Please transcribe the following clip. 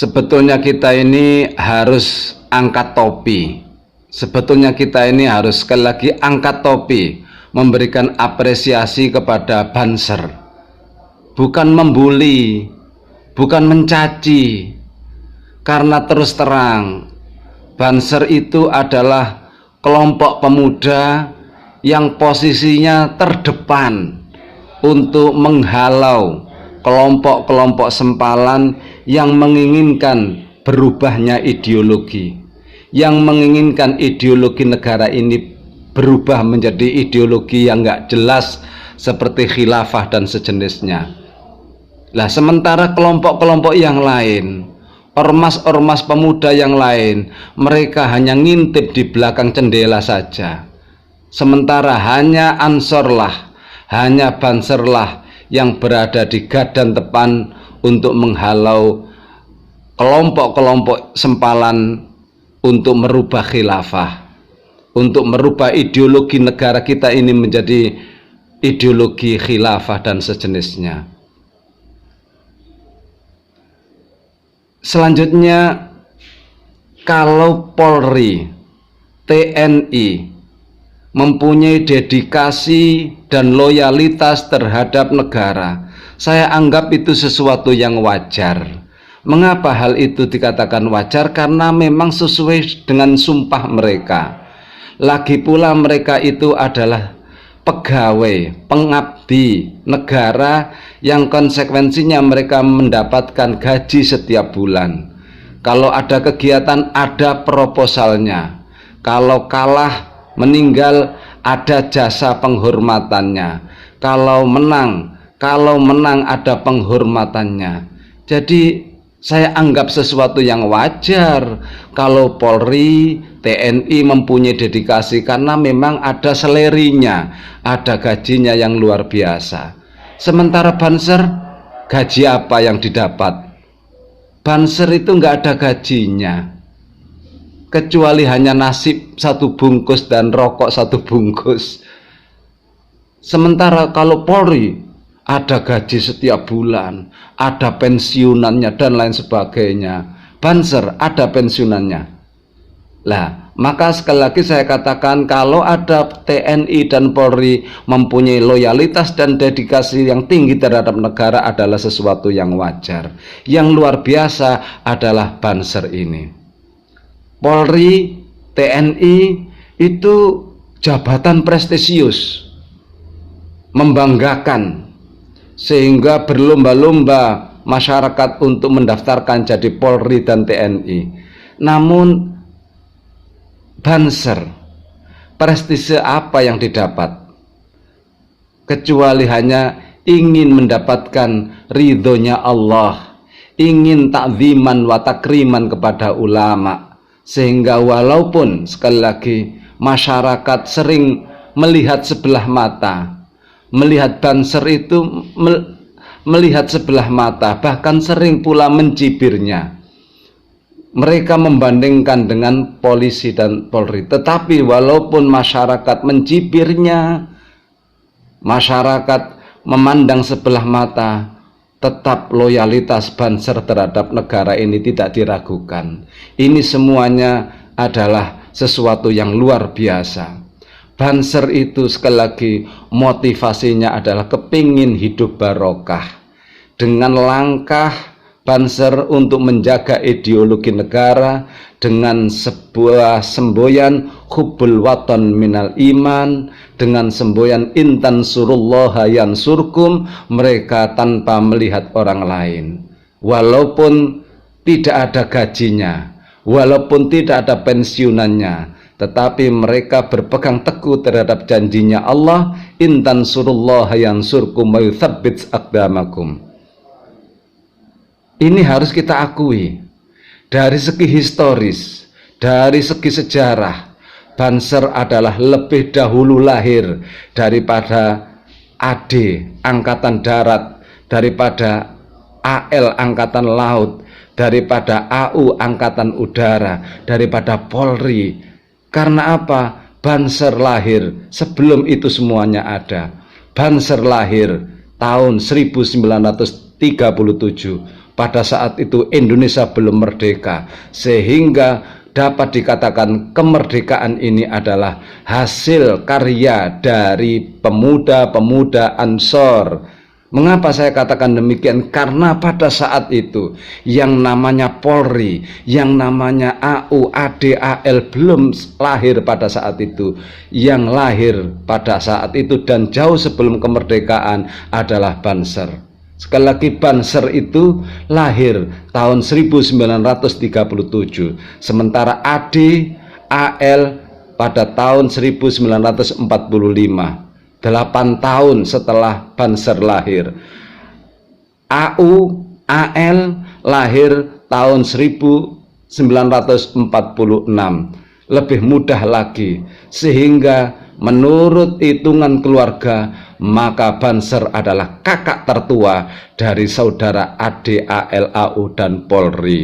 Sebetulnya kita ini harus angkat topi. Sebetulnya kita ini harus sekali lagi angkat topi, memberikan apresiasi kepada Banser. Bukan membuli, bukan mencaci. Karena terus terang, Banser itu adalah kelompok pemuda yang posisinya terdepan untuk menghalau kelompok-kelompok sempalan yang menginginkan berubahnya ideologi, yang menginginkan ideologi negara ini berubah menjadi ideologi yang nggak jelas seperti khilafah dan sejenisnya. Lah sementara kelompok-kelompok yang lain, ormas-ormas pemuda yang lain, mereka hanya ngintip di belakang jendela saja. Sementara hanya Ansorlah, hanya Banserlah yang berada di garda depan untuk menghalau kelompok-kelompok sempalan untuk merubah khilafah, untuk merubah ideologi negara kita ini menjadi ideologi khilafah dan sejenisnya. Selanjutnya, kalau Polri, TNI mempunyai dedikasi dan loyalitas terhadap negara, saya anggap itu sesuatu yang wajar. Mengapa hal itu dikatakan wajar? Karena memang sesuai dengan sumpah mereka. Lagi pula mereka itu adalah pegawai, pengabdi negara yang konsekuensinya mereka mendapatkan gaji setiap bulan. Kalau ada kegiatan, ada proposalnya. Kalau kalah, meninggal, ada jasa penghormatannya. Kalau menang ada penghormatannya. Jadi saya anggap sesuatu yang wajar kalau Polri, TNI mempunyai dedikasi karena memang ada selerinya, ada gajinya yang luar biasa. Sementara Banser, gaji apa yang didapat? Banser itu nggak ada gajinya, kecuali hanya nasib satu bungkus dan rokok satu bungkus. Sementara kalau Polri ada gaji setiap bulan, ada pensiunannya dan lain sebagainya. Banser ada pensiunannya. Lah, maka sekali lagi saya katakan kalau ada TNI dan Polri mempunyai loyalitas dan dedikasi yang tinggi terhadap negara adalah sesuatu yang wajar. Yang luar biasa adalah Banser ini. Polri, TNI itu jabatan prestisius, membanggakan, sehingga berlomba-lomba masyarakat untuk mendaftarkan jadi Polri dan TNI. Namun Banser, prestise apa yang didapat? Kecuali hanya ingin mendapatkan ridhonya Allah, ingin takziman wa takriman kepada ulama, sehingga walaupun sekali lagi masyarakat sering melihat sebelah mata, melihat Banser itu melihat sebelah mata, bahkan sering pula mencibirnya. Mereka membandingkan dengan polisi dan Polri. Tetapi walaupun masyarakat mencibirnya, masyarakat memandang sebelah mata, tetap loyalitas Banser terhadap negara ini tidak diragukan. Ini semuanya adalah sesuatu yang luar biasa. Banser itu sekali lagi motivasinya adalah kepingin hidup barokah. Dengan langkah Banser untuk menjaga ideologi negara dengan sebuah semboyan hubbul waton minal iman, dengan semboyan intan surullaha yansurkum, mereka tanpa melihat orang lain. Walaupun tidak ada gajinya, walaupun tidak ada pensiunannya, tetapi mereka berpegang teguh terhadap janjinya Allah, intan surullaha yansurkum wa yuthabbit aqdamakum. Ini harus kita akui. Dari segi historis, dari segi sejarah, Banser adalah lebih dahulu lahir daripada AD Angkatan Darat, daripada AL Angkatan Laut, daripada AU Angkatan Udara, daripada Polri. Karena apa? Banser lahir sebelum itu semuanya ada. Banser lahir tahun 1937. pada saat itu Indonesia belum merdeka, sehingga dapat dikatakan kemerdekaan ini adalah hasil karya dari pemuda-pemuda Ansor. Mengapa saya katakan demikian? Karena pada saat itu yang namanya Polri, yang namanya AU, AD, AL belum lahir pada saat itu. Yang lahir pada saat itu dan jauh sebelum kemerdekaan adalah Banser. Sekali lagi, Banser itu lahir tahun 1937, sementara AD, AL pada tahun 1945. 8 tahun setelah Banser lahir. AU, AL lahir tahun 1946. Lebih mudah lagi, sehingga menurut hitungan keluarga, maka Banser adalah kakak tertua dari saudara AD, AL, AU, dan Polri.